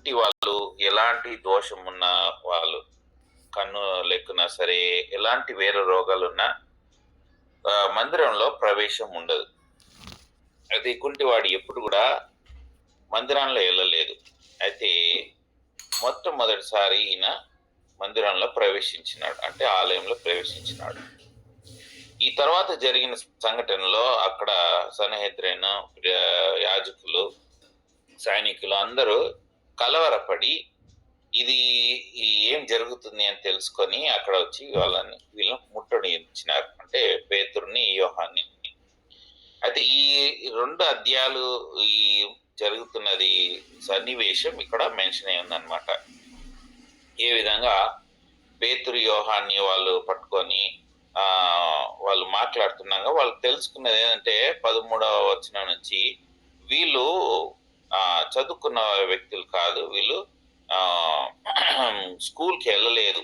కుంటి వాళ్ళు, ఎలాంటి దోషం ఉన్న వాళ్ళు, కన్ను లేకున్నా సరే, ఎలాంటి వేరే రోగాలున్నా మందిరంలో ప్రవేశం ఉండదు. అయితే కుంటివాడు ఎప్పుడు కూడా మందిరంలో వెళ్ళలేదు. అయితే మొట్టమొదటిసారి ఈయన మందిరంలో ప్రవేశించినాడు, అంటే ఆలయంలో ప్రవేశించినాడు. ఈ తర్వాత జరిగిన సంఘటనలో అక్కడ సన్హెద్రిను, యాజకులు, సైనికులు అందరూ కలవరపడి ఇది ఏం జరుగుతుంది అని తెలుసుకొని అక్కడ వచ్చి వీళ్ళని ముట్టడించినారు, అంటే పేతురుని, యోహాన్ని. అయితే ఈ 2 అధ్యాయాలు ఈ జరుగుతున్నది సన్నివేశం ఇక్కడ మెన్షన్ అయి ఉందన్నమాట. ఏ విధంగా పేతురు, యోహాన్ని వాళ్ళు పట్టుకొని వాళ్ళు మాట్లాడుతున్నాగా వాళ్ళు తెలుసుకున్నది ఏంటంటే 13వ వచనం నుంచి వీళ్ళు చదువుకున్న వ్యక్తులు కాదు, వీళ్ళు స్కూల్కి వెళ్ళలేదు.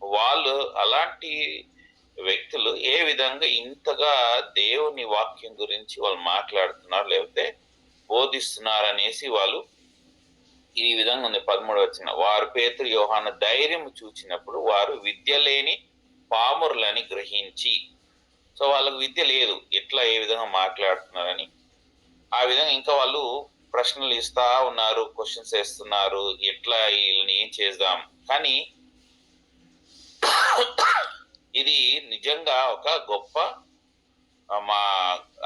వాళ్ళు అలాంటి వ్యక్తులు ఏ విధంగా ఇంతగా దేవుని వాక్యం గురించి వాళ్ళు మాట్లాడుతున్నారు, లేకపోతే బోధిస్తున్నారు అనేసి వాళ్ళు ఈ విధంగా ఉంది. 13 వచ్చిన వారు పేతురు, యోహాను ధైర్యం చూచినప్పుడు వారు విద్య లేని పామురులని గ్రహించి, సో వాళ్ళకు విద్య లేదు, ఎట్లా ఏ విధంగా మాట్లాడుతున్నారని. ఆ విధంగా ఇంకా వాళ్ళు ప్రశ్నలు ఇస్తా ఉన్నారు, క్వశ్చన్స్ వేస్తున్నారు, ఎట్లా వీళ్ళని ఏం చేద్దాం. కానీ ఇది నిజంగా ఒక గొప్ప మా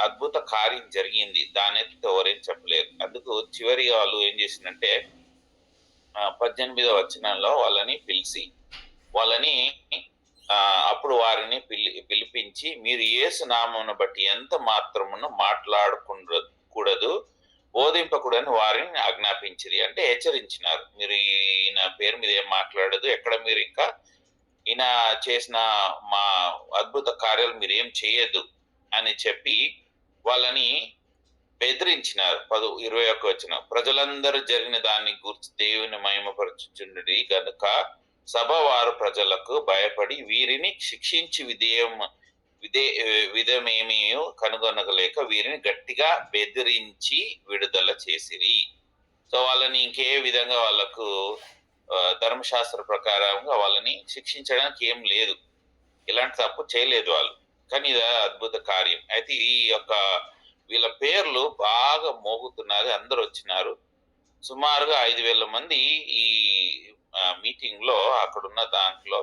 అద్భుత కార్యం జరిగింది, దానైతే ఎవరేం చెప్పలేరు. అందుకు చివరి వాళ్ళు ఏం చేసిందంటే 18వ వచనంలో వాళ్ళని పిలిచి వాళ్ళని అప్పుడు వారిని పిలిపించి మీరు యేసు నామమును బట్టి ఎంత మాత్రమును మాట్లాడకూడదు, బోధింపకూడని వారిని ఆజ్ఞాపించిరి, అంటే హెచ్చరించినారు. మీరు ఈయన పేరు మీద ఏం మాట్లాడదు, ఎక్కడ మీరు ఇంకా ఈయన చేసిన మా అద్భుత కార్యాలు మీరు ఏం చేయొద్దు అని చెప్పి వాళ్ళని బెదిరించినారు. 21 వచనం ప్రజలందరూ జరిగిన దాన్ని గురించి దేవుని మహిమపరచుచుండి కనుక సభ వారు ప్రజలకు భయపడి వీరిని శిక్షించి విధమేమీ కనుగొనగలేక వీరిని గట్టిగా బెదిరించి విడుదల చేసిరి. సో వాళ్ళని ఇంకే విధంగా వాళ్ళకు ధర్మశాస్త్ర ప్రకారంగా వాళ్ళని శిక్షించడానికి ఏం లేదు, ఇలాంటి తప్పు చేయలేదు వాళ్ళు. కానీ ఇది అద్భుత కార్యం. అయితే ఈ యొక్క వీళ్ళ పేర్లు బాగా మోగుతున్నది, అందరు వచ్చినారు. సుమారుగా 5,000 మంది ఈ మీటింగ్ లో అక్కడున్న దాంట్లో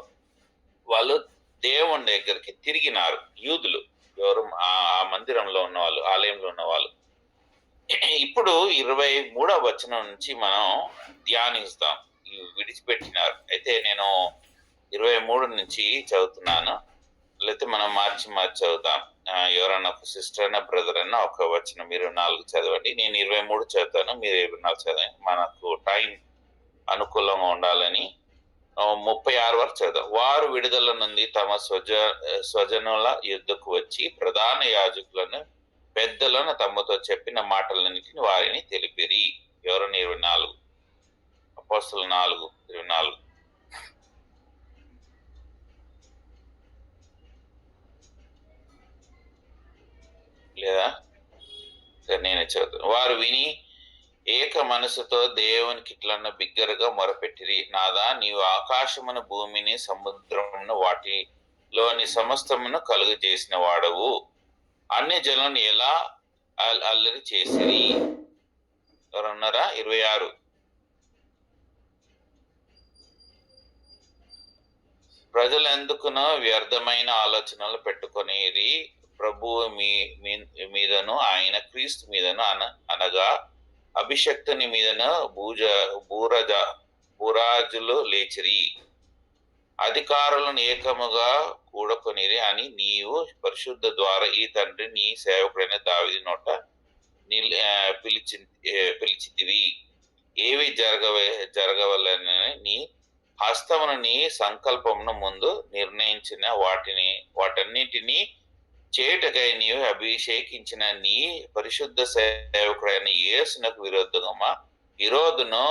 వాళ్ళు దేవుని దగ్గరికి తిరిగినారు. యూదులు ఎవరు ఆ మందిరంలో ఉన్న వాళ్ళు, ఆలయంలో ఉన్న వాళ్ళు. ఇప్పుడు 23వ వచనం నుంచి మనం ధ్యానిస్తాం. విడిచిపెట్టినారు. అయితే నేను 23 నుంచి చదువుతున్నాను, లేకపోతే మనం మార్చి చదువుతాం. ఎవరన్నా ఒక సిస్టర్ అయినా బ్రదర్ అయినా ఒక వచనం మీరు 4 చదవండి, నేను 23 చదువుతాను, మీరు 24 చదవండి. మనకు టైం అనుకూలంగా ఉండాలని 36 వరకు చదువు. వారు విడుదల నుండి తమ స్వజనుల యుద్ధకు వచ్చి ప్రధాన యాజకులను, పెద్దలను తమతో చెప్పిన మాటలన్నింటిని వారిని తెలిపిరి. ఎవరన్నా 24, అపోస్తలులు 4:24. లేదా సరే నేనే చదువుతాను. వారు విని ఏక మనసుతో దేవునికి ఇట్లన్న బిగ్గరగా మొరపెట్టిరి, నాదా నీవు ఆకాశమును, భూమిని, సముద్రమును, వాటిలోని సమస్తమును కలుగజేసిన వాడవు, అన్ని జనులను ఎలా అల్లరి చేసిరి. ఎవరన్నారా? 26 ప్రజలు ఎందుకునో వ్యర్థమైన ఆలోచనలు పెట్టుకొనిరి, ప్రభువు మీదను ఆయన క్రీస్తు మీదను అనగా అభిషక్తుని మీదను బూరాజులు లేచిరి, అధికారులను ఏకముగా కూడకొనిరి అని నీవు పరిశుద్ధ ద్వారా ఈ తండ్రి నీ సేవకుడైన దావీదు నోట పిలిచితివి. ఏవి జరగవలనని నీ హస్తమును నీ సంకల్పమును ముందు నిర్ణయించిన వాటన్నిటినీ చేయుటకై నీవు అభిషేకించిన నీ పరిశుద్ధ సేవకుడైన యేసునకు విరోధంగా విరోధును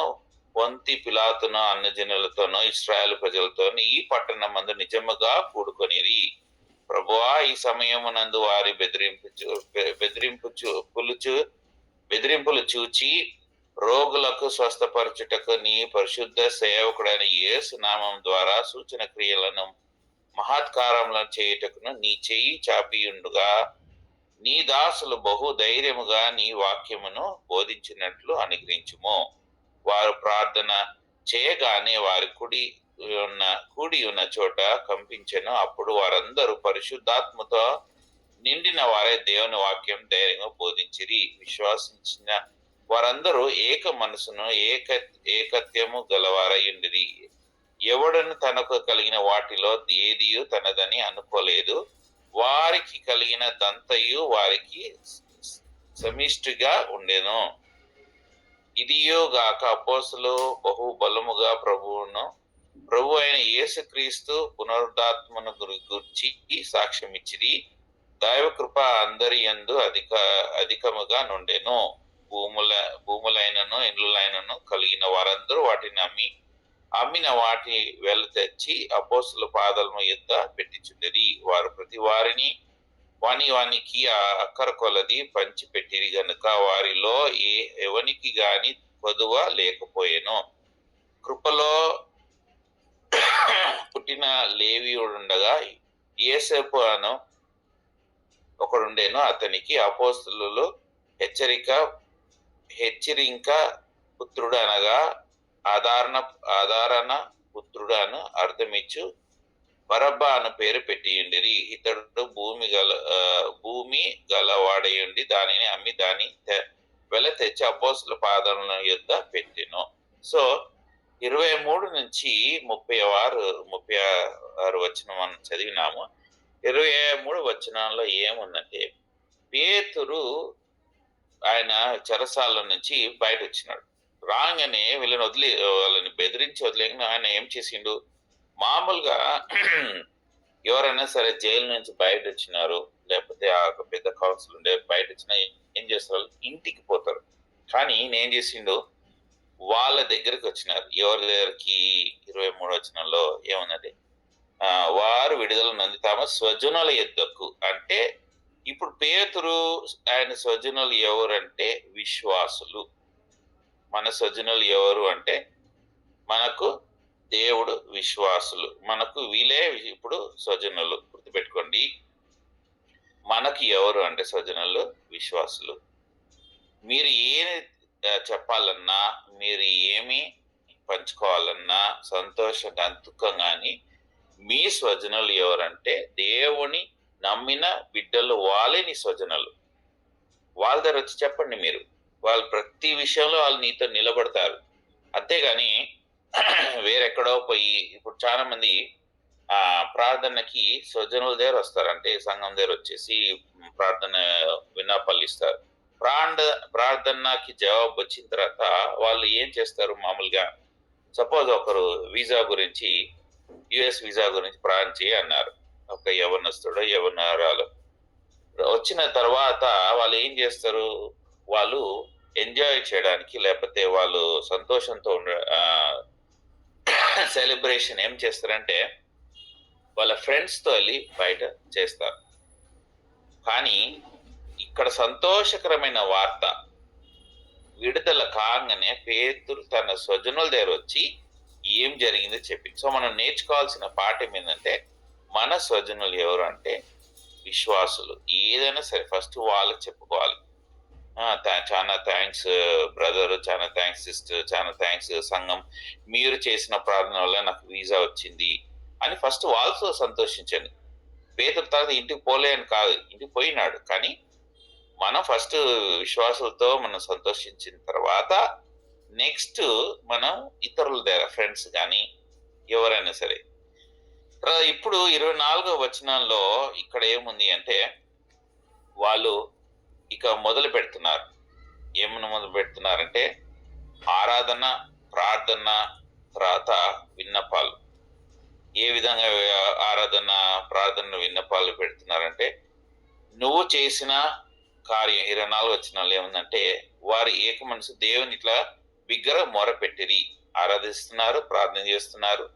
పొంతి పిలాతును అన్యజనులతోనూ ఇశ్రాయేలు ప్రజలతోనూ ఈ పట్టణం మందు నిజముగా కూడుకొనిరి. ప్రభువా, ఈ సమయమునందు వారి బెదిరింపులు చూచి రోగులకు స్వస్థపరచుటకు నీ పరిశుద్ధ సేవకుడైన యేసు నామం ద్వారా సూచన క్రియలను మహత్కారములను చేయుటకును నీ చెయ్యి చాపియుండుగా నీ దాసులు బహు ధైర్యముగా నీ వాక్యమును బోధించినట్లు అనుగ్రహించుము. వారు ప్రార్థన చేయగానే వారి కూడి ఉన్న చోట కంపించెను. అప్పుడు వారందరూ పరిశుద్ధాత్మతో నిండిన వారే దేవుని వాక్యం ధైర్యంగా బోధించిరి. విశ్వాసించిన వారందరూ ఏక మనసును ఏకత్యము గలవారయుండిరి. ఎవడను తనకు కలిగిన వాటిలో ఏదియు తనదని అనుకోలేదు. వారికి కలిగిన దంతయు వారికి సమిష్టిగా ఉండెను. ఇదియో గాక అపోస్తలులు బహు బలముగా ప్రభు అయిన యేసుక్రీస్తు పునరుద్ధాత్మను గురించి సాక్ష్యం ఇచ్చిరి. దైవ కృప అందరి యందు అధికముగా నుండెను. భూములైనను ఇండ్లైనను కలిగిన వారందరూ వాటిని అమ్మిన వాటి వెల తెచ్చి అపోస్తలుల పాదముల యొద్ద పెట్టిచుండిరి. వారు ప్రతి వారిని వానికి అక్కర కొలది పంచి పెట్టిరి గనుక వారిలో ఎవనికి గాని కొదువ లేకపోయెను. కృపలో పుట్టిన లేవీయుడుండగా యోసేపు అను ఒకడుండెను. అతనికి అపోస్తలులు హెచ్చరింక పుత్రుడు అనగా ఆధారణ పుత్రుడు అను అర్థమిచ్చు బరబ్బా అను పేరు పెట్టియుండిరి. ఇతడు భూమి గలవాడయుండి దానిని అమ్మి దాని వెల తెచ్చి అపోస్తలుల పాదముల యొద్ద పెట్టెను. సో 23 నుంచి 36 వచనం మనం చదివినాము. 23 వచనాల్లో ఏముందంటే, పేతురు ఆయన చెరసాల నుంచి బయట వచ్చినాడు. రాగానే వాళ్ళని బెదిరించి వదిలేక ఆయన ఏం చేసిండు, మామూలుగా ఎవరైనా సరే జైలు నుంచి బయట వచ్చినారు, లేకపోతే ఆ పెద్ద కౌన్సిల్ ఉండే బయట వచ్చినా ఏం చేస్తారు, ఇంటికి పోతారు. కానీ నేను చేసిండు, వాళ్ళ దగ్గరికి వచ్చినారు. ఎవరి దగ్గరికి? 23 వచనంలో ఏమున్నది, వారు విడుదల నొంది తమ స్వజనుల యొద్దకు. అంటే ఇప్పుడు పేతురు ఆయన స్వజనులు ఎవరంటే విశ్వాసులు. మన స్వజనులు ఎవరు అంటే మనకు దేవుడు విశ్వాసులు, మనకు వీలే ఇప్పుడు స్వజనులు. గుర్తుపెట్టుకోండి, మనకి ఎవరు అంటే స్వజనులు విశ్వాసులు. మీరు ఏమి చెప్పాలన్నా, మీరు ఏమి పంచుకోవాలన్నా, సంతోషంగా దుఃఖం కానీ మీ స్వజనులు ఎవరంటే దేవుని నమ్మిన బిడ్డలు, వాళ్ళే నీ స్వజనులు. వాళ్ళ దగ్గర వచ్చి చెప్పండి. మీరు వాళ్ళు ప్రతి విషయంలో వాళ్ళు నీతో నిలబడతారు. అంతేగాని వేరెక్కడో పోయి, ఇప్పుడు చాలా మంది ప్రార్థనకి స్వజనుల దగ్గర వస్తారు, అంటే సంఘం దగ్గర వచ్చేసి ప్రార్థన విన్నపాలు ఇస్తారు. ప్రార్థనకి జవాబు వచ్చిన తర్వాత వాళ్ళు ఏం చేస్తారు, మామూలుగా సపోజ్ ఒకరు వీసా గురించి, యుఎస్ వీసా గురించి ప్రార్థన చేయి అన్నారు. ఒక యవనస్తుడో యవనరాలు వచ్చిన తర్వాత వాళ్ళు ఏం చేస్తారు, వాళ్ళు ఎంజాయ్ చేయడానికి, లేకపోతే వాళ్ళు సంతోషంతో సెలబ్రేషన్ ఏం చేస్తారంటే వాళ్ళ ఫ్రెండ్స్తో వెళ్ళి బయట చేస్తారు. కానీ ఇక్కడ సంతోషకరమైన వార్త, విడుదల కాగానే పేతురు తన స్వజనుల దగ్గర వచ్చి ఏం జరిగిందో చెప్పి. సో మనం నేర్చుకోవాల్సిన పాఠం ఏంటంటే, మన స్వజనులు ఎవరు అంటే విశ్వాసులు. ఏదైనా సరే ఫస్ట్ వాళ్ళకి చెప్పుకోవాలి. చాలా థ్యాంక్స్ బ్రదర్, చాలా థ్యాంక్స్ సిస్టర్, చాలా థ్యాంక్స్ సంఘం, మీరు చేసిన ప్రార్థన వల్ల నాకు వీసా వచ్చింది అని ఫస్ట్ వాళ్ళతో సంతోషించండి. పేతురు తర్వాత ఇంటికి పోలే అని కాదు, ఇంటికి పోయినాడు. కానీ మనం ఫస్ట్ విశ్వాసులతో మనం సంతోషించిన తర్వాత నెక్స్ట్ మనం ఇతరుల దగ్గర, ఫ్రెండ్స్ కానీ ఎవరైనా సరే. ఇప్పుడు 24వ వచనంలో ఇక్కడ ఏముంది అంటే, వాళ్ళు ఇక మొదలు పెడుతున్నారు. ఏమన్నా మొదలు పెడుతున్నారంటే ఆరాధన, ప్రార్థన, తర్వాత విన్నపాలు. ఏ విధంగా ఆరాధన, ప్రార్థన, విన్నపాలు పెడుతున్నారంటే, నువ్వు చేసిన కార్యం 24 వచనాలు ఏముందంటే, వారు ఏక మనసు దేవుని ఇట్లా బిగ్గర మొరపెట్టిరి, ఆరాధిస్తున్నారు, ప్రార్థన చేస్తున్నారు.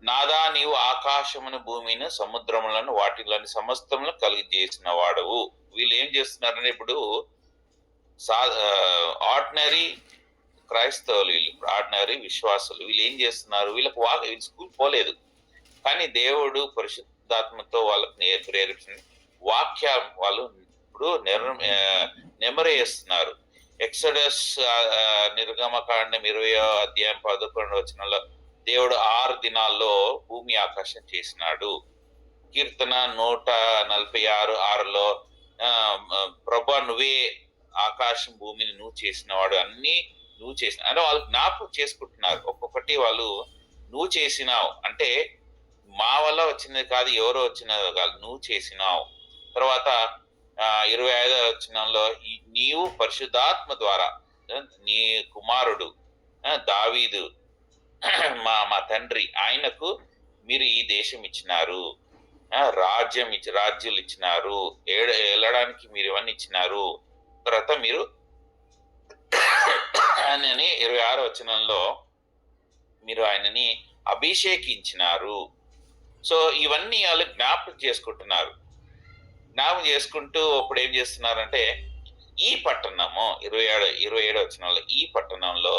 నాదా నీవు ఆకాశమును భూమిని సముద్రములను వాటిలోని సమస్తములను కలిగి చేసిన వాడవు. వీళ్ళు ఏం చేస్తున్నారంటే, ఇప్పుడు ఆర్డినరీ క్రైస్తవులు, వీళ్ళు ఆర్డినరీ విశ్వాసులు. వీళ్ళు ఏం చేస్తున్నారు? వీళ్ళకి వీళ్ళు స్కూల్ పోలేదు, కానీ దేవుడు పరిశుద్ధాత్మతో వాళ్ళకి ప్రేరేపించింది వాక్యం వాళ్ళు ఇప్పుడు నెమరేస్తున్నారు. ఎక్సడస్ నిర్గమకాండం 20వ అధ్యాయం 11వ వచనంలో దేవుడు 6 దినాల్లో భూమి ఆకాశం చేసినాడు. కీర్తన 146:6లో ప్రభా నువ్వే ఆకాశం భూమిని నువ్వు చేసినవాడు, అన్ని నువ్వు చేసిన అంటే వాళ్ళు జ్ఞాపకం చేసుకుంటున్నారు. ఒక్కొక్కటి వాళ్ళు నువ్వు చేసినావు అంటే మా వల్ల వచ్చినది కాదు, ఎవరో వచ్చినది కాదు, నువ్వు చేసినావు. తర్వాత 25వ వచనంలో నీవు పరిశుద్ధాత్మ ద్వారా నీ కుమారుడు దావీదు మా తండ్రి ఆయనకు మీరు ఈ దేశం ఇచ్చినారు, రాజ్యాలు ఇచ్చినారు, వెళ్ళడానికి మీరు ఇవన్నీ ఇచ్చినారు. తర్వాత మీరు ఆయనని 26వ వచనంలో మీరు ఆయనని అభిషేకించినారు. సో ఇవన్నీ వాళ్ళు జ్ఞాపకం చేసుకుంటున్నారు. జ్ఞాపకం చేసుకుంటూ ఇప్పుడు ఏం చేస్తున్నారంటే ఈ పట్టణము 27వ వచనంలో ఈ పట్టణంలో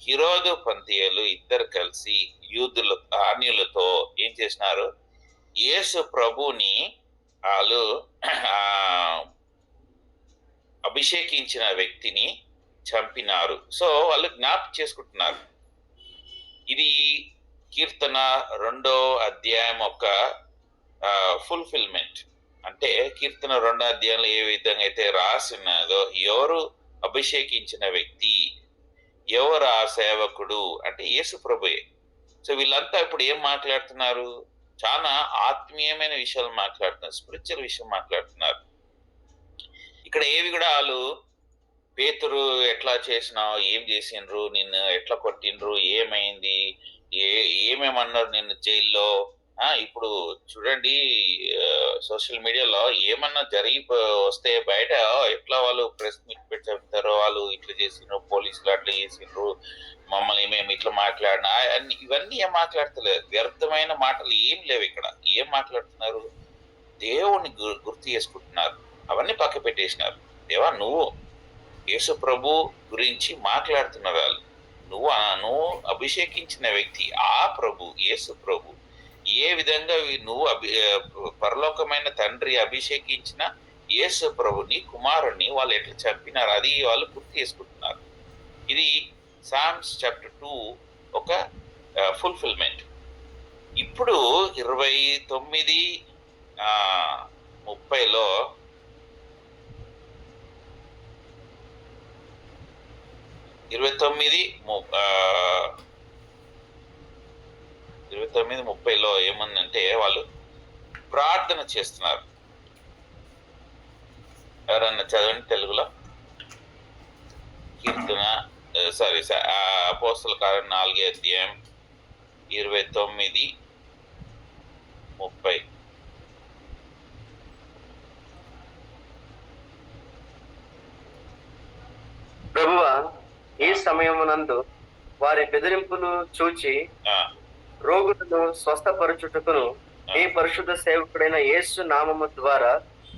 హిరోదు పంతియలు ఇద్దరు కలిసి అన్యులతో ఏం చేసినారు? యేసు ప్రభుని వాళ్ళు అభిషేకించిన వ్యక్తిని చంపినారు. సో వాళ్ళు జ్ఞాపకం చేసుకుంటున్నారు. ఇది కీర్తన 2వ అధ్యాయం ఒక ఫుల్ఫిల్మెంట్. అంటే కీర్తన 2వ అధ్యాయంలో ఏ విధంగా అయితే రాసి ఉన్నదో ఎవరు అభిషేకించిన వ్యక్తి, ఎవరు ఆ సేవకుడు అంటే యేసు ప్రభుయే. సో వీళ్ళంతా ఇప్పుడు ఏం మాట్లాడుతున్నారు? చాలా ఆత్మీయమైన విషయాలు మాట్లాడుతున్నారు, స్పిరిచువల్ విషయం మాట్లాడుతున్నారు. ఇక్కడ ఏవి కూడా వాళ్ళు పేతురు ఎట్లా చేసినావు, ఏం చేసిండ్రు, నిన్ను ఎట్లా కొట్టిండ్రు, ఏమైంది, ఏమేమన్నారు నిన్ను జైల్లో. ఇప్పుడు చూడండి సోషల్ మీడియాలో ఏమన్నా జరిగి వస్తే బయట ఎట్లా వాళ్ళు ప్రెస్ మీట్ పెట్టి చెప్తారో, వాళ్ళు ఇట్లా చేసిండ్రు, పోలీసులు అట్లా చేసిండ్రు, మమ్మల్ని మేము ఇట్లా మాట్లాడినా, ఇవన్నీ ఏం మాట్లాడతలేదు. వ్యర్థమైన మాటలు ఏం లేవు. ఇక్కడ ఏం మాట్లాడుతున్నారు? దేవుణ్ణి గుర్తు చేసుకుంటున్నారు. అవన్నీ పక్క పెట్టేసినారు. దేవా నువ్వు యేసు ప్రభు గురించి మాట్లాడుతున్నారు వాళ్ళు. నువ్వు అభిషేకించిన వ్యక్తి ఆ ప్రభు యేసు ప్రభు. ఏ విధంగా నువ్వు పరలోకమైన తండ్రి అభిషేకించిన యేసు ప్రభుని కుమారుణ్ణి వాళ్ళు ఎట్లా చంపినారు, అది వాళ్ళు గుర్తు చేసుకుంటున్నారు. ఇది సామ్స్ చాప్టర్ 2 ఒక ఫుల్ఫిల్మెంట్. ఇప్పుడు 29:30లో ఏముందంటే వాళ్ళు ప్రార్థన చేస్తున్నారు. ఎవరన్నా చదవండి తెలుగులో. కీర్తన అపోస్తల కార్యం 4వ అధ్యాయం 29:30. ప్రభువా ఈ సమయమునందు వారి బెదిరింపులు చూచి రోగులను స్వస్థపరచుటకును ఈ పరిశుద్ధ సేవకుడైన యేసు నామము ద్వారా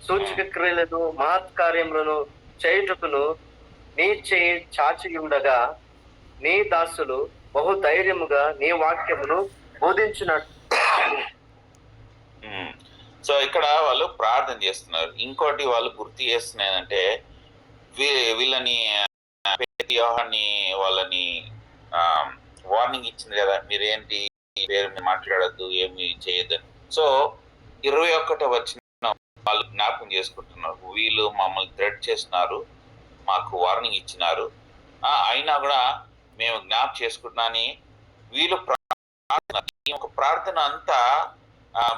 సూచక క్రియలను మహత్కార్యములను చేయుటకును నీ చేయి చాచి ఉండగా నీ దాసులు బహు ధైర్యముగా నీ వాక్యమును బోధించినట్టు. సో ఇక్కడ వాళ్ళు ప్రార్థన చేస్తున్నారు. ఇంకోటి వాళ్ళు గుర్తు చేస్తున్నాయంటే వీళ్ళని వాళ్ళని వార్నింగ్ ఇచ్చింది కదా, మీరేంటి పేరు మాట్లాడద్దు, ఏమి చేయొద్దని. సో 21వ వచనం వాళ్ళు జ్ఞాపకం చేసుకుంటున్నారు. వీళ్ళు మమ్మల్ని థ్రెట్ చేస్తున్నారు, మాకు వార్నింగ్ ఇచ్చినారు, అయినా కూడా మేము జ్ఞాపకం చేసుకుంటున్నాని వీళ్ళు ప్రార్థన. ఈ ఒక ప్రార్థన అంతా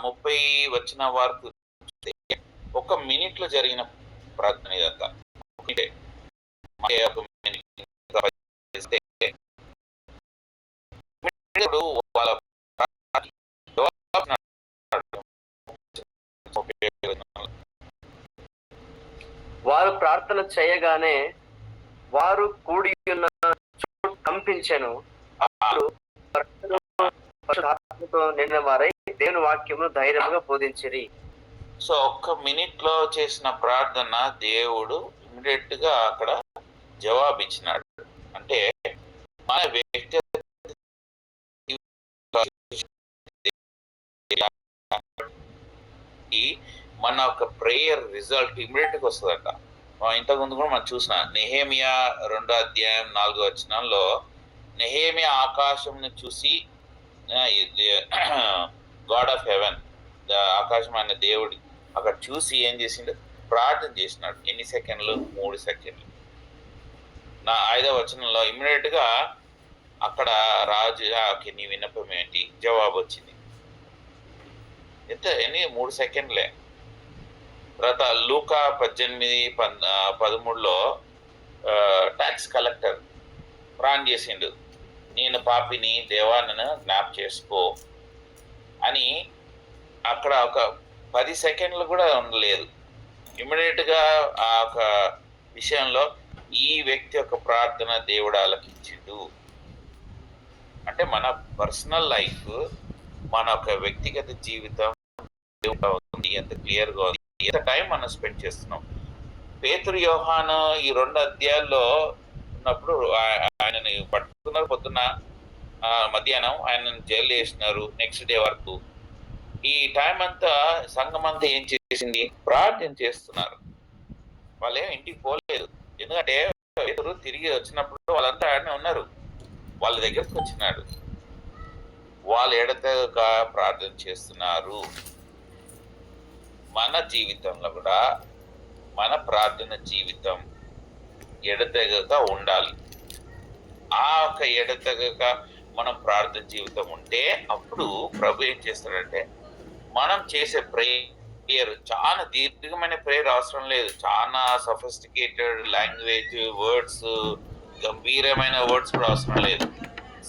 30 వచ్చిన వరకు 1 మినిట్లో జరిగిన ప్రార్థన ఇదంతా. వాళ్ళ వారు ప్రార్థన చేయగానే వారు కూడి ఉన్న చోటు కంపించెను. నిన్న వారై దేవుని వాక్యమును ధైర్యంగా బోధించిరి. సో 1 మినిట్ లో చేసిన ప్రార్థన దేవుడు ఇమ్మీడియట్ గా అక్కడ జవాబిచ్చినాడు. అంటే మన వ్యక్తి మన ఒక ప్రేయర్ రిజల్ట్ ఇమీడియట్ గా వస్తుందంట. ఇంతకుముందు కూడా మనం చూసిన నెహేమియా 2:4 నెహేమియా ఆకాశంను చూసి గాడ్ ఆఫ్ హెవెన్, ఆకాశం అనే దేవుడి అక్కడ చూసి ఏం చేసిండు, ప్రార్థన చేసినాడు. ఎన్ని సెకండ్లు? 3 సెకండ్లు. 5వ వచనంలో ఇమ్మీడియట్ గా అక్కడ రాజు నీ విన్నపం ఏంటి, జవాబు వచ్చింది. ఎన్ని 3 సెకండ్లే. తర్వాత లూకా 18:13 ట్యాక్స్ కలెక్టర్ ప్రార్థన చేసిండు, నేను పాపిని, దేవా నన్ను జ్ఞాపకం చేసుకో అని. అక్కడ ఒక 10 సెకండ్లు కూడా ఉండలేదు. ఇమ్మీడియట్ గా ఆ ఒక విషయంలో ఈ వ్యక్తి యొక్క ప్రార్థన దేవుడు ఆలకించిండు. అంటే మన పర్సనల్ లైఫ్, మన ఒక వ్యక్తిగత జీవితం ఉంది, ఎంత క్లియర్ గా ఉంది, ఎంత టైం మనం స్పెండ్ చేస్తున్నాం. పేతురు, యోహాను ఈ 2 అధ్యాయాల్లో ఉన్నప్పుడు ఆయనని పట్టుకున్నారు. పొద్దున్న మధ్యాహ్నం ఆయనను జైలు వేసినారు. నెక్స్ట్ డే వరకు ఈ టైం అంతా సంఘం అంతా ఏం చేసింది, ప్రార్థన చేస్తున్నారు. వాళ్ళేం ఇంటికి పోలేదు. ఎందుకంటే పేతురు తిరిగి వచ్చినప్పుడు వాళ్ళంతా ఆడనే ఉన్నారు. వాళ్ళ దగ్గరకు వచ్చినాడు. వాళ్ళు ఎడతెగక ప్రార్థన చేస్తున్నారు. మన జీవితంలో కూడా మన ప్రార్థన జీవితం ఎడతెగక ఉండాలి. ఆ ఒక ఎడతెగక మనం ప్రార్థన జీవితం ఉంటే అప్పుడు ప్రభు ఏం చేస్తాడంటే, మనం చేసే ప్రేయర్ చాలా దీర్ఘమైన ప్రేయర్ అవసరం లేదు. చాలా సఫిస్టికేటెడ్ లాంగ్వేజ్, వర్డ్స్, గంభీరమైన వర్డ్స్ కూడా అవసరం లేదు.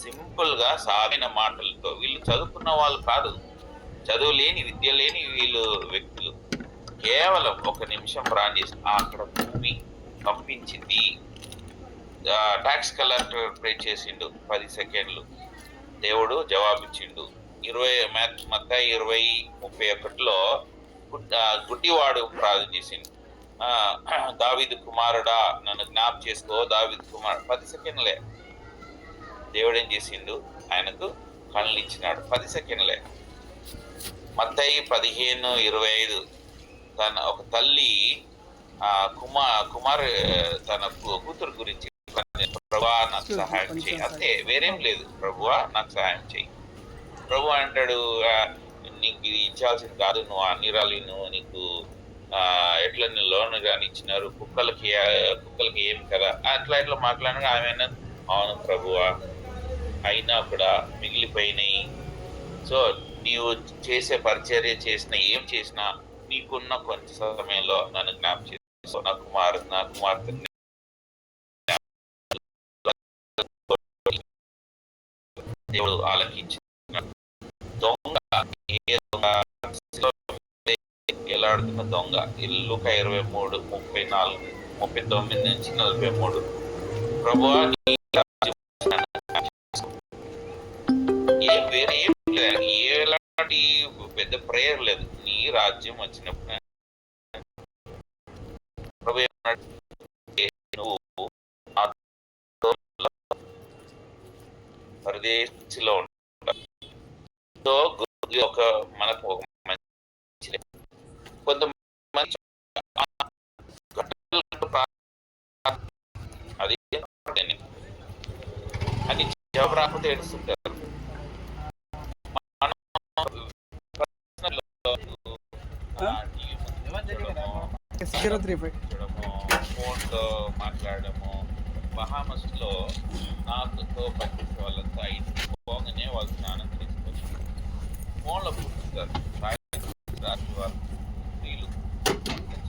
సింపుల్ గా సాగిన మాటలతో, వీళ్ళు చదువుకున్న వాళ్ళు కాదు, చదువు లేని, విద్య లేని వీళ్ళు వ్యక్తులు కేవలం 1 నిమిషం ప్రార్థన చేసి అక్కడ భూమి కంపించింది. ట్యాక్స్ కలెక్టర్ ప్రే చేసిండు 10 సెకండ్లు, దేవుడు జవాబిచ్చిండు. మత్తయి 20:31 గుడ్డివాడు ప్రార్థన చేసిండు, దావీదు కుమారుడా నన్ను జ్ఞాపకం చేసుకో, దావీదు కుమారుడు. 10 సెకండ్లే. దేవుడు ఏం చేసిండు, ఆయనకు కళ్ళు ఇచ్చినాడు. 10 సెకండ్లే. మత్తయి 15:25 ఒక తల్లి కుమార్ తన కూతురు గురించి, ప్రభువా నాకు సహాయం చేయి, అంతే, వేరేం లేదు. ప్రభువా నాకు సహాయం చేయి. ప్రభు అంటాడు, నీకు ఇది ఇచ్చాల్సింది కాదు, నువ్వు అన్ని రాళ్ళు నీకు ఎట్లా లోన్ కానీ ఇచ్చినారు, కుక్కలకి ఏమి కదా, అట్లా ఇట్లా మాట్లాడినా ఆమె అవును ప్రభువా, అయినా కూడా మిగిలిపోయినాయి. సో నీవు చేసే పరిచర్య చేసిన ఏం చేసినా నీకున్న కొంచెం సమయంలో నన్ను జ్ఞాపకం చేసుకో, నా కుమార్తె దేవుడు ఆలకించిన. దొంగ ఎలాడుతున్న దొంగ, లూకా 23:34-39-43 ప్రభువా వేరే ఏం లేదు, ఎలాంటి పెద్ద ప్రేయర్ లేదు. నీ రాజ్యం వచ్చినప్పుడు ప్రభు నువ్వు పరదేశిలో ఉంటావు. సో ఒక మనకు ఒక మంచి కొంతమంది అది అని జవాబు రాకపోతే ఏడుస్తుంటారు. ఫోన్లో మాట్లాడము, బహామస్లో నాతో పనిచేసే వాళ్ళంతా ఇంటికి పోగానే వాళ్ళు స్నానం చేసుకోవచ్చు, ఫోన్లో పుట్టిస్తారు. రాత్రి వాళ్ళు వీళ్ళు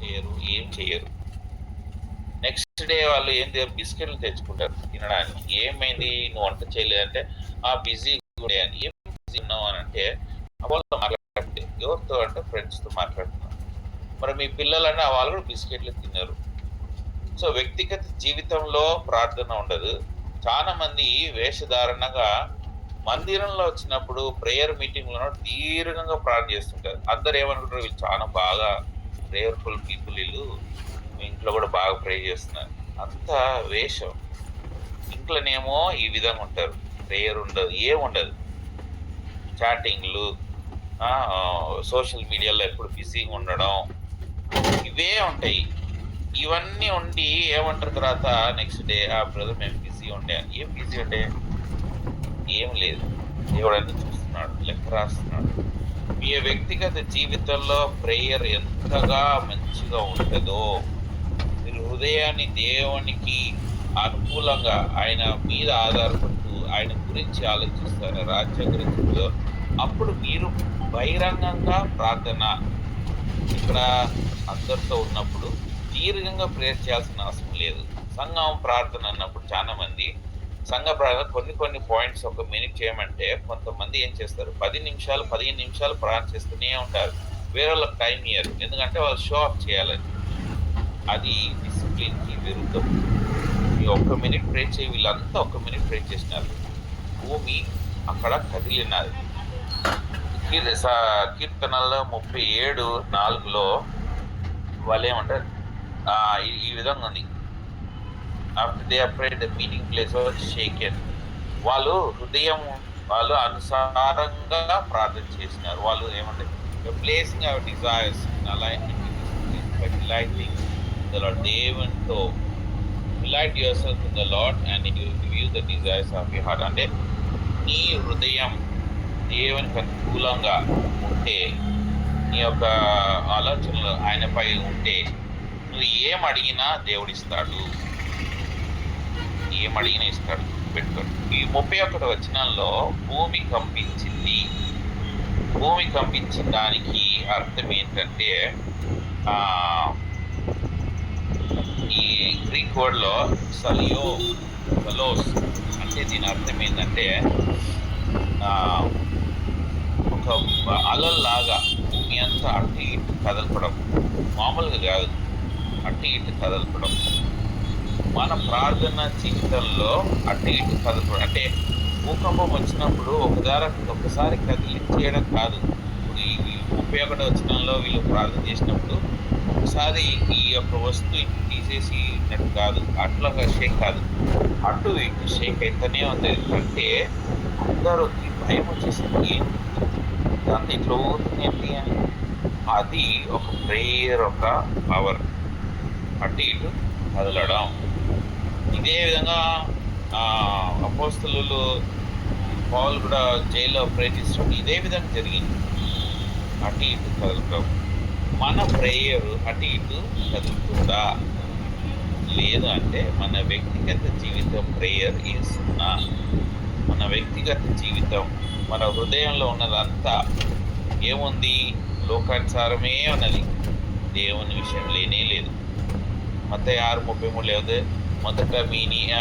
చేయరు, ఏం చేయరు. నెక్స్ట్ డే వాళ్ళు ఏం బిస్కెట్లు తెచ్చుకుంటారు తినడానికి. ఏమైంది, నువ్వు వంట చేయలేదంటే బిజీ కూడా అని. ఏం బిజీ ఉన్నావు అని అంటే వాళ్ళతో మాట్లాడుతుంటే, ఎవరితో అంటే ఫ్రెండ్స్తో మాట్లాడుతున్నారు. మరి మీ పిల్లలంటే వాళ్ళు కూడా బిస్కెట్లు తిన్నారు. సో వ్యక్తిగత జీవితంలో ప్రార్థన ఉండదు. చాలా మంది వేషధారణగా మందిరంలో వచ్చినప్పుడు ప్రేయర్ మీటింగ్లో దీర్ఘంగా ప్రార్థన చేస్తుంటారు. అందరు ఏమనుకుంటారు, వీళ్ళు చాలా బాగా ప్రేయర్ఫుల్ పీపుల్, వీళ్ళు ఇంట్లో కూడా బాగా ప్రే చేస్తున్నారు. అంత వేషం. ఇంట్లోనేమో ఈ విధంగా ఉంటారు. ప్రేయర్ ఉండదు, ఏముండదు. చాటింగ్‌లు, సోషల్ మీడియాలో ఎప్పుడు బిజీగా ఉండడం, ఇవే ఉంటాయి. ఇవన్నీ ఉండి ఏమంటారు తర్వాత నెక్స్ట్ డే, బ్రదర్ మేము బిజీ ఉండే. ఏం బిజీ ఉండే? ఏం లేదు. దేవుడు అన్ని చూస్తున్నాడు, లెక్క రాస్తున్నాడు. మీ వ్యక్తిగత జీవితంలో ప్రేయర్ ఎంతగా మంచిగా ఉంటుందో, మీరు హృదయాన్ని దేవునికి అనుకూలంగా ఆయన మీద ఆధారపడుతూ ఆయన గురించి ఆలోచిస్తారు, రాజ్యం గురించి, అప్పుడు మీరు బహిరంగంగా ప్రార్థన ఇక్కడ అందరితో ఉన్నప్పుడు దీర్ఘంగా ప్రేయర్ చేయాల్సిన అవసరం లేదు. సంఘం ప్రార్థన అన్నప్పుడు చాలా మంది సంఘ ప్రార్థన కొన్ని పాయింట్స్ ఒక మినిట్ చేయమంటే కొంతమంది ఏం చేస్తారు, 10 నిమిషాలు 15 నిమిషాలు ప్రార్థన చేస్తూనే ఉంటారు. వేరే వాళ్ళకి టైం ఇయ్యరు, ఎందుకంటే వాళ్ళు షో ఆఫ్ చేయాలని. అది డిసిప్లిన్ కి విరుద్ధం. ఈ 1 మినిట్ ప్రే చేయి, వీళ్ళంతా 1 మినిట్ ప్రే చేసినారు, భూమి అక్కడ కదిలినది. కీర్తనల్లో 37:4 వాళ్ళు ఏమంటారు, ఈ విధంగా ఉంది. After they prayed the meeting place was shaken. వాళ్ళు హృదయం వాళ్ళు అనుసారంగా ప్రార్థన చేసినారు. వాళ్ళు ఏమంటారు, placing our desires in alignment with delighting the Lord. దేవునితో delight yourself in the Lord and he will give you the desires of your heart. అంటే నీ హృదయం దేవునికి అనుకూలంగా ఉంటే, నీ యొక్క ఆలోచనలు ఆయనపై ఉంటే, నువ్వు ఏం అడిగినా దేవుడిస్తాడు, ఏం అడిగినా ఇస్తాడు. పెట్టుకోండి. ఈ 31 వచనంలో భూమి కంపించింది. భూమి కంపించిన దానికి అర్థం ఏంటంటే, ఈ గ్రీక్ వర్డ్ లో సలోస్ అంటే దీని అర్థం ఏంటంటే ఒక అలల్లాగా భూమి అంతా అటు ఇటు కదలపడం, మామూలుగా కాదు, అటు ఇటు కదలపడం. మన ప్రార్థన జీవితంలో అటు ఇటు కదలపడం అంటే భూకంపం వచ్చినప్పుడు ఒకసారి కదిలించేయడం కాదు. ఇప్పుడు ఈ 31 వచనంలో వీళ్ళు ప్రార్థన చేసినప్పుడు ఒకసారి ఈ యొక్క వస్తువు తీసేసినట్టు కాదు, అట్లాగా షేక్ కాదు, అటు ఇటు షేక్ అయితేనే ఉంది. అంటే అందరికి భయం వచ్చేసింది, అంత ఇట్లా అవుతుంది ఏంటి అని. అది ఒక ప్రేయర్, ఒక పవర్, అటు ఇటు కదలడం. ఇదే విధంగా అపోస్తలులు పౌలు కూడా జైల్లో ప్రే చేసినప్పుడు ఇదే విధంగా జరిగింది, అటు ఇటు కదలడం. మన ప్రేయర్ అటు ఇటు కదులుతుందా లేదు అంటే మన వ్యక్తిగత జీవితం ప్రేయర్ ఈజ్ నా. మన వ్యక్తిగత జీవితం, మన హృదయంలో ఉన్నదంతా ఏముంది, లోకానుసారమే ఉన్నది, దేవుని విషయం లేనే లేదు. మత్తయి 6:33 లేదు, మొదట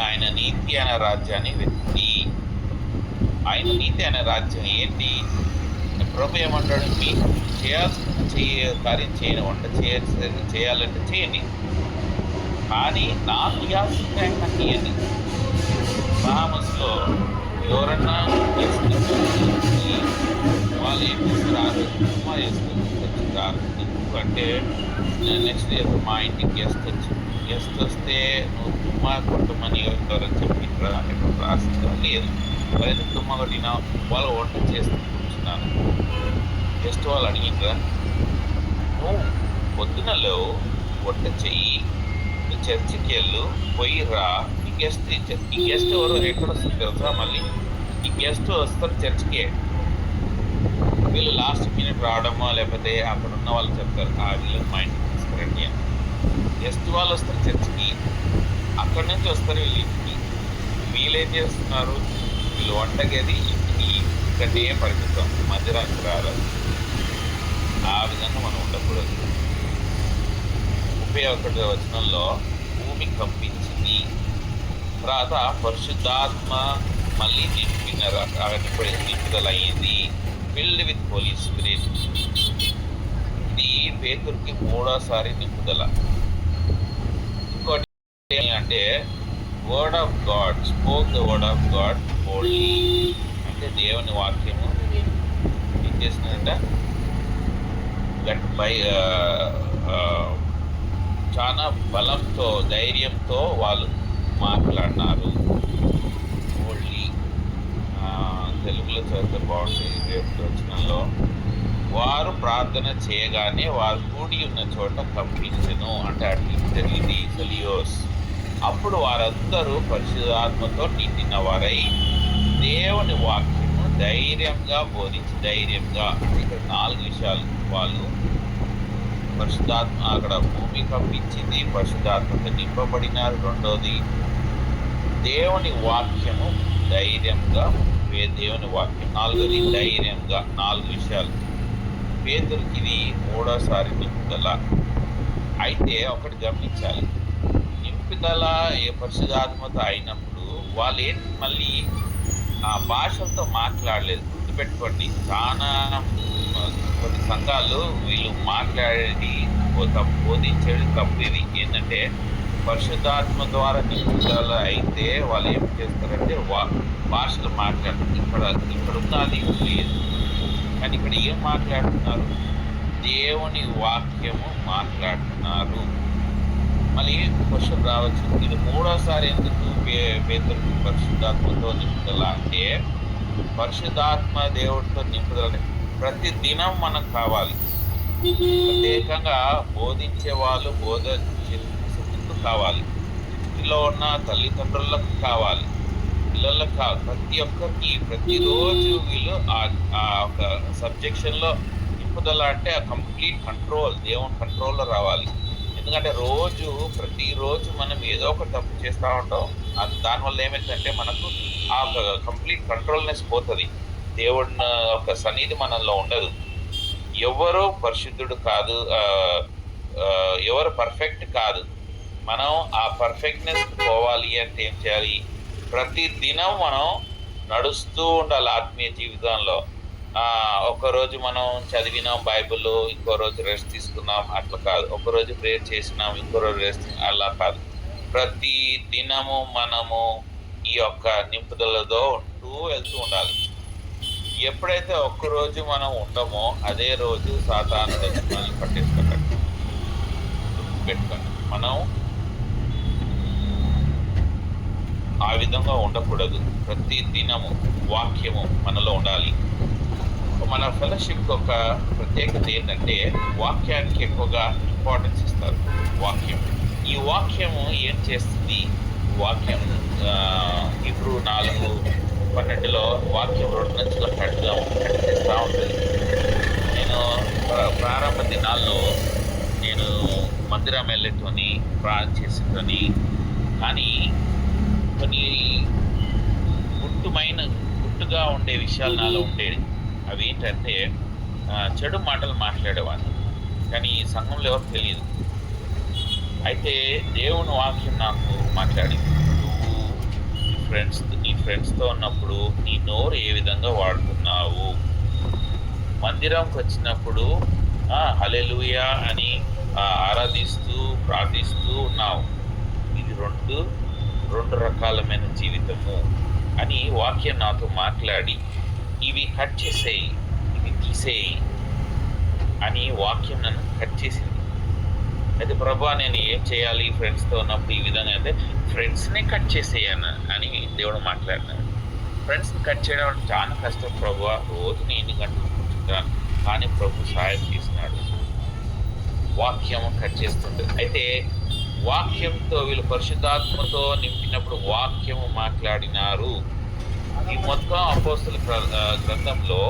ఆయన నీతి అనే రాజ్యాన్ని వెతికి. ఆయన నీతి అనే రాజ్యం ఏంటి? ప్రభు ఏమంటాడు, మీకు చేయాల్సిన కార్యం చేయని, వంట చేయాలంటే చేయండి, కానీ నాకు ఇవ్వాల్సిన టైం నాకు ఇవ్వండి. బాహమస్లో ఎవరన్నా వాళ్ళు ఏం చేస్తారు, ఉప్మా చేస్తారు. ఎందుకంటే నెక్స్ట్ డే మా ఇంటికి గెస్ట్ వస్తే నువ్వు ఉప్మా కొట్టమని ఎవరని చెప్పిండ్రా అని రాసిందా? లేదు. మరి తుమ్మ కొట్టినా వాళ్ళు వంట చేస్తూ కూర్చున్నాను, గెస్ట్ వాళ్ళు అడిగిండ్రా, నువ్వు పొద్దున లేవు, వంట చెయ్యి, నువ్వు చర్చికి వెళ్ళు, పోయిరా. ఈ గెస్ట్ ఎవరు ఎక్కడ వస్తుంది తెలుసా? మళ్ళీ ఈ గెస్ట్ వస్తారు చర్చికే. వీళ్ళు లాస్ట్ మినిట్ రావడమో లేకపోతే అక్కడ ఉన్న వాళ్ళు చెప్తారు, వీళ్ళు మా ఇంటికి తీసుకురండి అని. గెస్ట్ వాళ్ళు వస్తారు చర్చికి, అక్కడి నుంచి వస్తారు వీళ్ళు ఇంటికి. వీళ్ళేం చేస్తున్నారు, వీళ్ళు వంటగది ఇంటికి ఇక్కడే పరిమితం, మందిరానికి రాలేదు. ఆ విధంగా మనం ఉండకూడదు. 31 వచనంలో భూమి కంపించింది, తర్వాత పరిశుద్ధాత్మ మళ్ళీ నింపుదల అయ్యింది, ఫిల్డ్ విత్ హోలీ స్పిరిట్. ఇది పేతురుకి 3వ నింపుదల. ఇంకోటి అంటే word of God, spoke the word of God boldly. అంటే దేవుని వాక్యము ఏం చేసిందంట, చాలా బలంతో, ధైర్యంతో వాళ్ళు మాట్లాడినారు. ఓన్లీ తెలుగులో చదివితే బాగుంటుంది. రేపు వచనంలో వారు ప్రార్థన చేయగానే వారు కూడి ఉన్న చోట కంపించెను అంటే అట్లిటరీది సెలియోస్. అప్పుడు వారందరూ పరిశుద్ధాత్మతో నిండిన వారై దేవుని వాక్యము ధైర్యంగా బోధించి, ధైర్యంగా ఇక్కడ 4 విషయాలు. వాళ్ళు పరిశుద్ధాత్మ, అక్కడ భూమి కంపించింది, పరిశుద్ధాత్మతో నింపబడినారు. రెండోది దేవుని వాక్యము ధైర్యంగా, దేవుని వాక్యం. నాలుగోది ధైర్యంగా. 4 విషయాలు. పేతురుకి ఇది 3వసారి నింపుదల. అయితే ఒకటి గమనించాలి, నింపుదల పరిశుద్ధాత్మతో అయినప్పుడు వాళ్ళు ఏంటి మళ్ళీ ఆ భాషలతో మాట్లాడలేదు. గుర్తుపెట్టుకోండి, చాలా కొన్ని సంఘాలు వీళ్ళు మాట్లాడేది బోధించేది తప్పు. ఇది ఏంటంటే పరిశుద్ధాత్మ ద్వారా నింపుదల అయితే వాళ్ళు ఏం చేస్తారంటే భాషలు మాట్లాడతారు. ఇక్కడ ఉన్నది లేదు, కానీ ఇక్కడ ఏం మాట్లాడుతున్నారు? దేవుని వాక్యము మాట్లాడుతున్నారు. మళ్ళీ క్వశ్చన్ రావచ్చు, ఇది 3వసారి ఎందుకు పేతురుకి పరిశుద్ధాత్మతో నింపుదల అంటే, పరిశుద్ధాత్మ దేవుడితో నింపుదల ప్రతి దినం మనకు కావాలి. ప్రత్యేకంగా బోధించే వాళ్ళు బోధించేందుకు కావాలి. ఇంటిలో ఉన్న తల్లిదండ్రులకు కావాలి, పిల్లలకు కావాలి. ప్రతి ఒక్కరికి ప్రతిరోజు వీళ్ళు ఆ ఒక సబ్జెక్షన్లో నింపుదల అంటే ఆ కంప్లీట్ కంట్రోల్, దేవుని కంట్రోల్లో రావాలి. ఎందుకంటే ప్రతిరోజు మనం ఏదో ఒక తప్పు చేస్తూ ఉంటాం. దానివల్ల ఏమైందంటే మనకు ఆ ఒక కంప్లీట్ కంట్రోల్నెస్ పోతుంది. దేవుడి ఒక సన్నిధి మనలో ఉండదు. ఎవరు పరిశుద్ధుడు కాదు, ఎవరు పర్ఫెక్ట్ కాదు. మనం ఆ పర్ఫెక్ట్నెస్ పోవాలి అంటే ఏం చేయాలి? ప్రతి దినం మనం నడుస్తూ ఉండాలి ఆత్మీయ జీవితంలో. ఒకరోజు మనం చదివినాం బైబిల్, ఇంకో రోజు రెస్ట్ తీసుకున్నాం, అట్లా కాదు. ఒకరోజు ప్రేయర్ చేసినాం, ఇంకో రోజు రెస్ట్, అలా కాదు. ప్రతి దినము మనము ఈ యొక్క నింపుదలతో వెళ్తూ ఉండాలి. ఎప్పుడైతే ఒక్కరోజు మనం ఉండమో అదే రోజు సాతాను మనల్ని పట్టేసుకుంటాడు. పెట్టుకోండి, మనం ఆ విధంగా ఉండకూడదు. ప్రతి దినము వాక్యము మనలో ఉండాలి. మన ఫెలోషిప్ ఒక ప్రత్యేకత ఏంటంటే వాక్యానికి ఎక్కువగా ఇంపార్టెన్స్ ఇస్తారు. ఈ వాక్యము ఏం చేస్తుంది? వాక్యం ఇప్పుడు 4:12 వాక్యం 2 నుంచుల కట్టిస్తూ ఉంటుంది. నేను ప్రారంభ దినాల్లో నేను మందిరం వెళ్ళేటని ప్రార్థన చేసేటని, కానీ కొన్ని గుట్టుగా ఉండే విషయాలు నాలో ఉండేది. అవి ఏంటంటే చెడు మాటలు మాట్లాడేవాడిని, కానీ ఈ సంఘంలో ఎవరు తెలియదు. అయితే దేవుని వాక్యం నాకు మాట్లాడింది. నువ్వు నీ ఫ్రెండ్స్తో ఉన్నప్పుడు నీ నోరు ఏ విధంగా వాడుతున్నావు? మందిరంకి వచ్చినప్పుడు హల్లెలూయా అని ఆరాధిస్తూ ప్రార్థిస్తూ ఉన్నావు. ఇది రెండు రకాలమైన జీవితము అని వాక్యం నాతో మాట్లాడి, ఇవి కట్ చేసేయి, ఇవి తీసేయి అని వాక్యం నన్ను కట్ చేసింది. అయితే ప్రభువా నేను ఏం చేయాలి ఫ్రెండ్స్తో ఉన్నప్పుడు ఈ విధంగా అంటే, ఫ్రెండ్స్నే కట్ చేసేయను అని దేవుడు మాట్లాడినాడు. ఫ్రెండ్స్ని కట్ చేయడం అంటే చాలా కష్టం ప్రభువా, రోజు నేను 8 గంటలు కూర్చుంటాను, కానీ ప్రభు సహాయం చేసినాడు. వాక్యం కట్ చేస్తుంది. అయితే వాక్యంతో వీళ్ళు పరిశుద్ధాత్మతో నింపినప్పుడు వాక్యము మాట్లాడినారు. ఈ మొత్తం అపోస్తల గ్రంథంలో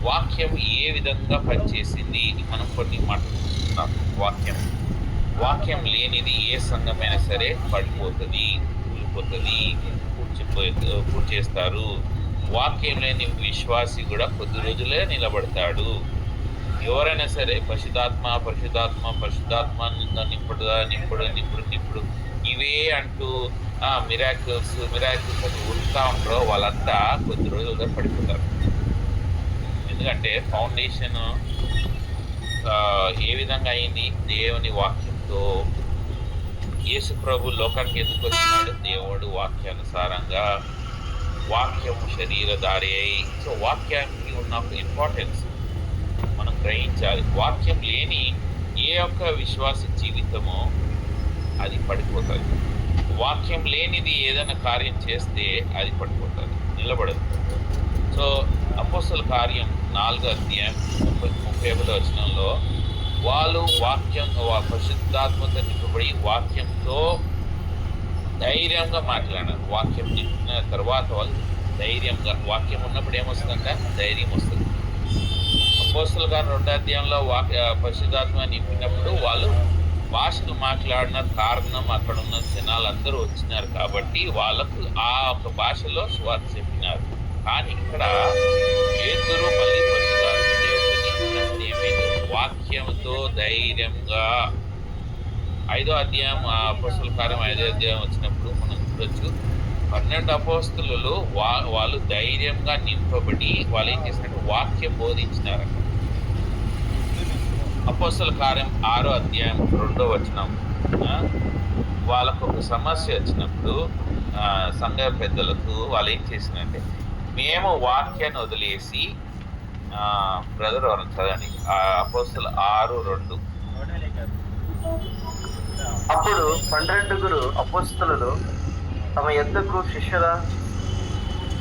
వాక్యం ఏ విధంగా పనిచేసింది ఇది మనం కొన్ని మాట్లాడుతున్నాం. వాక్యం లేనిది ఏ సంఘమైనా సరే పడిపోతుంది, కూలిపోతుంది, పూడ్చేస్తారు. వాక్యం లేని విశ్వాసి కూడా కొద్ది రోజులే నిలబడతాడు. ఎవరైనా సరే పరిశుద్ధాత్మ నింపుడు ఇవే అంటూ మిరాకిల్స్ అని ఉరుకుతా ఉంటారో వాళ్ళంతా కొద్ది రోజులుగా పడిపోతారు. ఎందుకంటే ఫౌండేషన్ ఏ విధంగా అయింది? దేవుని వాక్యంతో. యేసు ప్రభు లోకానికి ఎందుకు వచ్చినాడు? దేవుడు వాక్యానుసారంగా, వాక్యము శరీరధారి అయి. సో వాక్యానికి ఉన్న ఇంపార్టెన్స్ మనం గ్రహించాలి. వాక్యం లేని ఏ ఒక్క విశ్వాస జీవితమో అది పడిపోతుంది. వాక్యం లేనిది ఏదైనా కార్యం చేస్తే అది పడిపోతుంది, నిలబడదు. సో అపోస్తల కార్యం 4వ అధ్యాయం 31వ వచనంలో వాళ్ళు పరిశుద్ధాత్మతో నింపబడి వాక్యంతో ధైర్యంగా మాట్లాడారు. వాక్యం నింపిన తర్వాత వాళ్ళు ధైర్యంగా, వాక్యం ఉన్నప్పుడు ఏమొస్తుందంటే ధైర్యం వస్తుంది. అపోస్తల కార్యం 2వ అధ్యాయంలో పరిశుద్ధాత్మ నింపినప్పుడు వాళ్ళు భాషలు మాట్లాడిన కారణం అక్కడ ఉన్న జనాలందరూ వచ్చినారు కాబట్టి వాళ్ళకు ఆ ఒక భాషలో స్వార్థ చెప్పినారు. కానీ ఇక్కడ పేతురు మళ్ళీ పరిశుద్ధాత్మ దేవుడిని వాక్యంతో ధైర్యంగా 5వ అధ్యాయం అపోస్తల కార్యం 5వ అధ్యాయం వచ్చినప్పుడు మనం చూడొచ్చు 12 అపోస్తలు వాళ్ళు ధైర్యంగా నింపబడి వాళ్ళు ఏం చేసినట్టు వాక్యం బోధించినారు. అపోస్తల కార్యం 6వ అధ్యాయం 2వ వచనం, వాళ్ళకు ఒక సమస్య వచ్చినప్పుడు సంఘ పెద్దలకు వాళ్ళు ఏం చేసినంటే మేము వాక్యాన్ని వదిలేసి బ్రదర్ ఎవరు చదవండి అపోస్తల 6:2. అప్పుడు 12 అపోస్తలులు తమ యొద్దకు శిష్యుల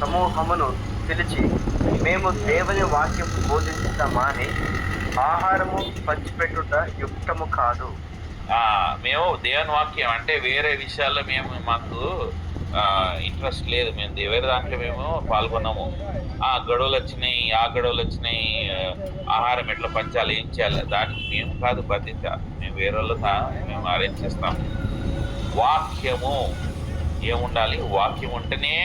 సమూహమును పిలిచి, మేము దేవుని వాక్యం బోధించుతామా అని ఆహారము పంచిపెట్టుట యుక్తము కాదు. మేము దేవుని వాక్యం అంటే వేరే విషయాల్లో మాకు ఇంట్రెస్ట్ లేదు, మేము వేరే దాంట్లో మేము పాల్గొన్నాము. ఆ గొడవలు వచ్చినాయి, ఆహారం ఎట్లా పంచాలి, ఏం చేయాలి, దానికి మేము కాదు బాధ్యత, మేము వేరే వాళ్ళతో మేము అరేంజ్ చేస్తాము. వాక్యము ఏముండాలి, వాక్యం ఉంటేనే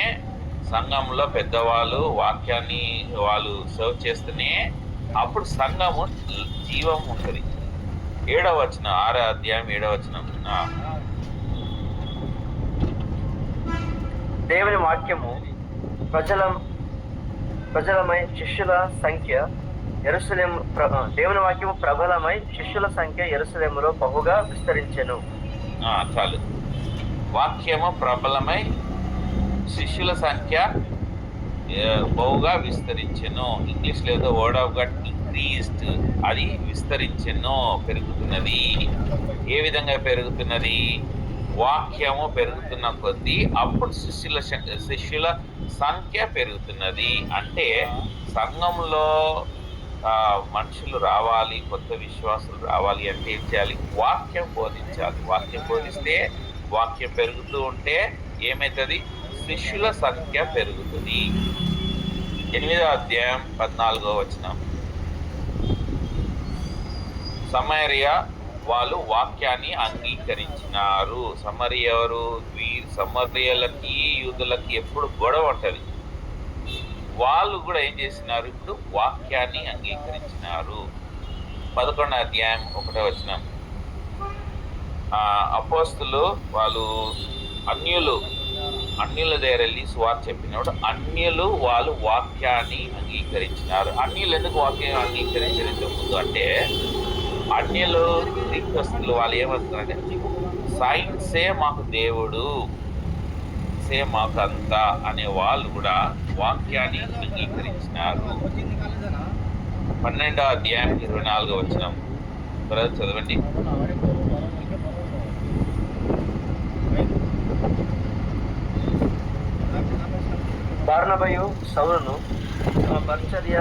సంఘంలో పెద్దవాళ్ళు వాక్యాన్ని వాళ్ళు సర్వ్ చేస్తేనే అప్పుడు సంఘము జీవం ఉంటుంది. 7వ వచనం 6వ అధ్యాయం 7వ వచనం, దేవుని వాక్యము ప్రజలమై శిష్యుల సంఖ్య దేవుని వాక్యము ప్రబలమై శిష్యుల సంఖ్య యెరూషలేములో బహుగా విస్తరించెను. చాలు. వాక్యము ప్రబలమై శిష్యుల సంఖ్య బహుగా విస్తరించెను. ఇంగ్లీష్ లో వర్డ్ ఆఫ్ గాడ్ ఇంక్రీజ్డ్, అది విస్తరించెను, పెరుగుతున్నది. ఏ విధంగా పెరుగుతున్నది? వాక్యము పెరుగుతున్న కొద్దీ అప్పుడు శిష్యుల సంఖ్య పెరుగుతున్నది. అంటే సంఘంలో మనుషులు రావాలి, కొత్త విశ్వాసులు రావాలి అంటే ఏం చేయాలి? వాక్యం బోధించాలి. వాక్యం బోధిస్తే వాక్యం పెరుగుతూ ఉంటే ఏమవుతుంది? శిష్యుల సంఖ్య పెరుగుతుంది. 8వ అధ్యాయం 14వ వచనం, సమరియా వాళ్ళు వాక్యాన్ని అంగీకరించినారు. సమరియలు సమరియలకి యూదులకి ఎప్పుడు గొడవ ఉంటది. వాళ్ళు కూడా ఏం చేసినారు? ఇప్పుడు వాక్యాన్ని అంగీకరించినారు. 11వ అధ్యాయం 1వ వచనం, అపోస్తలు వాళ్ళు అన్యుల దగ్గర వెళ్ళి సువార్త చెప్పినప్పుడు అన్యులు వాళ్ళు వాక్యాన్ని అంగీకరించినారు. అన్యులు ఎందుకు వాక్యం అంగీకరించలేదు ముందు అంటే, అన్యులు క్రీస్తులు వాళ్ళు ఏమంటున్నారంటే సైన్సే మాకు దేవుడు, సే మాకు అంతా అనే వాళ్ళు కూడా వాక్యాన్ని అంగీకరించినారు. 12వ అధ్యాయం 24వ వచనం చదవండి. బర్నబయు సౌలును తమ పరిచర్య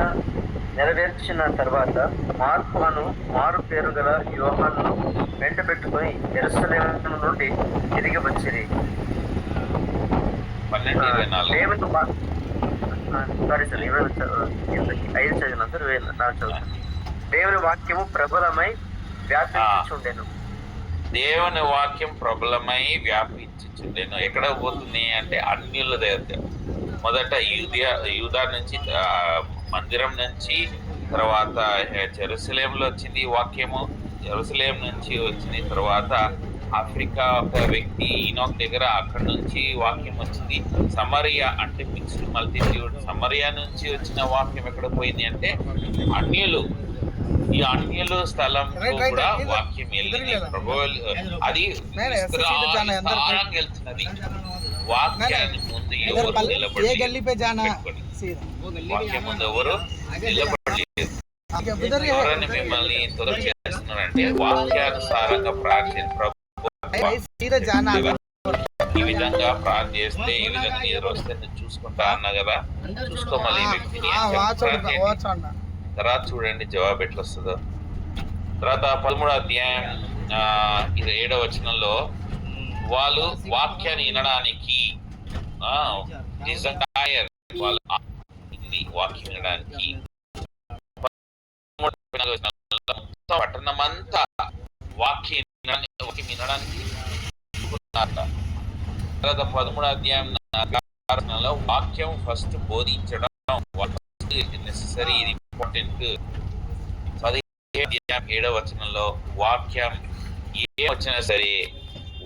నెరవేర్చిన తర్వాత మార్కును మారు పేరు గల యోహానును వెంటబెట్టుకుని యెరూషలేము నుండి తిరిగి వచ్చిరి. దేవుని వాక్యము ప్రబలమై వ్యాపించుచుండెను. దేవుని వాక్యం ప్రబలమై వ్యాపించుచుండెను. ఎక్కడ పోతుంది అంటే అన్యుల దగ్గర. మొదట యూదా నుంచి, మందిరం నుంచి, తర్వాత జెరూసలేంలో వచ్చింది వాక్యము. జెరూసలేం నుంచి వచ్చింది తర్వాత ఆఫ్రికా ఒక వ్యక్తి ఈనోక్ దగ్గర, అక్కడ నుంచి వాక్యం వచ్చింది. సమరియా అంటే మిక్స్డ్ మల్టిట్యూడ్, సమరియా నుంచి వచ్చిన వాక్యం ఎక్కడ పోయింది అంటే అన్యులు. ఈ అన్యులు స్థలం కూడా వాక్యం వెళ్ళింది. అది విస్తారంగా వెళ్తున్నది. వాక్యాన్ని ముందు ఎవరు నిలబడి, వాక్యం ముందు ఎవరు నిలబడలేదు. ఎవరైనా మిమ్మల్ని తొలగ చేస్తే ఏమంటున్నారంటే వాక్యానుసారంగా ప్రార్థన सीधा जाना ఈ విధంగా ప్రార్థన చేస్తే ఈ విధంగా నిద్ర వస్తే నేను చూసుకుంటా అన్నా కదా, చూసుకోమని ఈ వ్యక్తిని అని చెప్పి ప్రార్థన చేయండి. తర్వాత చూడండి జవాబు ఎట్లా వస్తుందో. తర్వాత 13వ అధ్యాయం 27వ వచనంలో వాళ్ళు వాక్యాన్ని వినడానికి డిజైర్ వాళ్ళు ఇది వాక్యం వినడానికి పట్టణమంతా వాక్యం వినడానికి తర్వాత 13వ అధ్యాయంలో వాక్యం ఫస్ట్ బోధించడం నెసెసరీ, ఇది ఇంపార్టెంట్. 17వ వచనంలో వాక్యం ఏ వచ్చినా సరే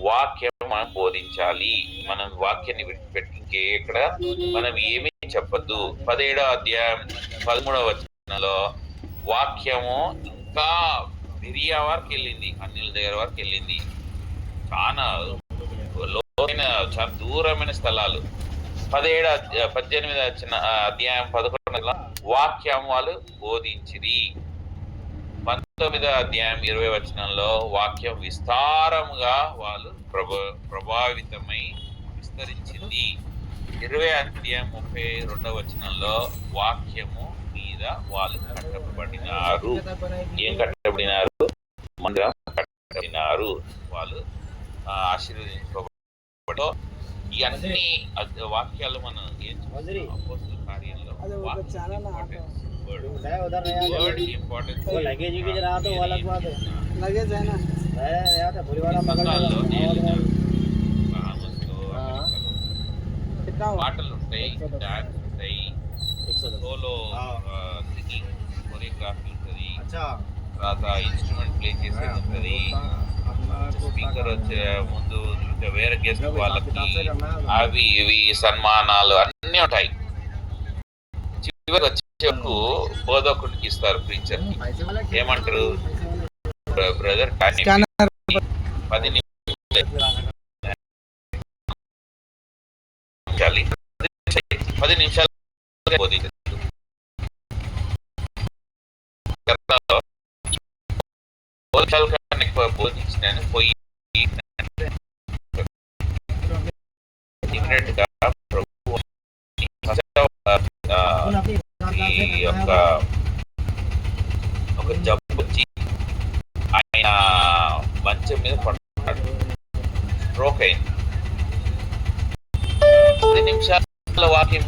వాక్యం మనం బోధించాలి. మనం వాక్యాన్ని విడిచిపెట్టి ఇక్కడ మనం ఏమీ చెప్పద్దు. 17వ అధ్యాయం 13వ వచనంలో వాక్యము ఇంకా బిరియా వరకు వెళ్ళింది, అన్నిల దగ్గర వరకు వెళ్ళింది. చాలా లోతైన చాలా దూరమైన స్థలాలు. 18వ అధ్యాయం 11 వాక్యం వాళ్ళు బోధించిరి. 19వ అధ్యాయం 20వ వచనంలో వాక్యం విస్తారముగా వాళ్ళు ప్రభావితమై విస్తరించింది. 20వ అధ్యాయం 32వ వచనంలో వాక్యము మీద వాళ్ళు కట్టబడినారు. ఏం కట్టబడినారు? మందిరం కట్టబడినారు. వాళ్ళు ఆశీర్వదించబడి ఈ అన్ని వాక్యాలు మనం ఏం చూస్తాం అపోస్తల కార్యంలో వర్డ్ ఇంపార్టెన్స్ పాటలు ఉంటాయి, డాన్స్ ఉంటాయి, సోలో సింగింగ్ కొరియోగ్రఫీ ఉంటుంది, తర్వాత ఇన్స్ట్రుమెంట్ ప్లే చేసేది ఉంటుంది, స్పీకర్ వచ్చే ముందు ఇంకా వేరే గెస్ట్ వాళ్ళకి అవి ఇవి సన్మానాలు అన్నీ ఉంటాయి. చివరికి వచ్చేకు బోధకుడికి ఇస్తారు, ప్రీచర్ ఏమంటారు, బ్రదర్ 10 నిమిషాలు బోధించిన పోయి ఇమీడియట్ గా ప్రభు ఈ యొక్క ఒక జబ్బు వచ్చి ఆయన మంచం మీద పడుతున్నాడు, స్ట్రోక్ అయింది. 10 నిమిషాల వాక్యం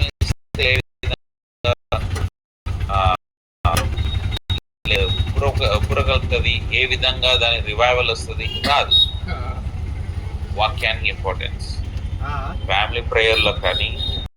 పురగలుగుతుంది, ఏ విధంగా దాని రివైవల్ వస్తుంది? రాదు. వాక్యానికి ఇంపార్టెన్స్ ఫ్యామిలీ ప్రేయర్లో కానీ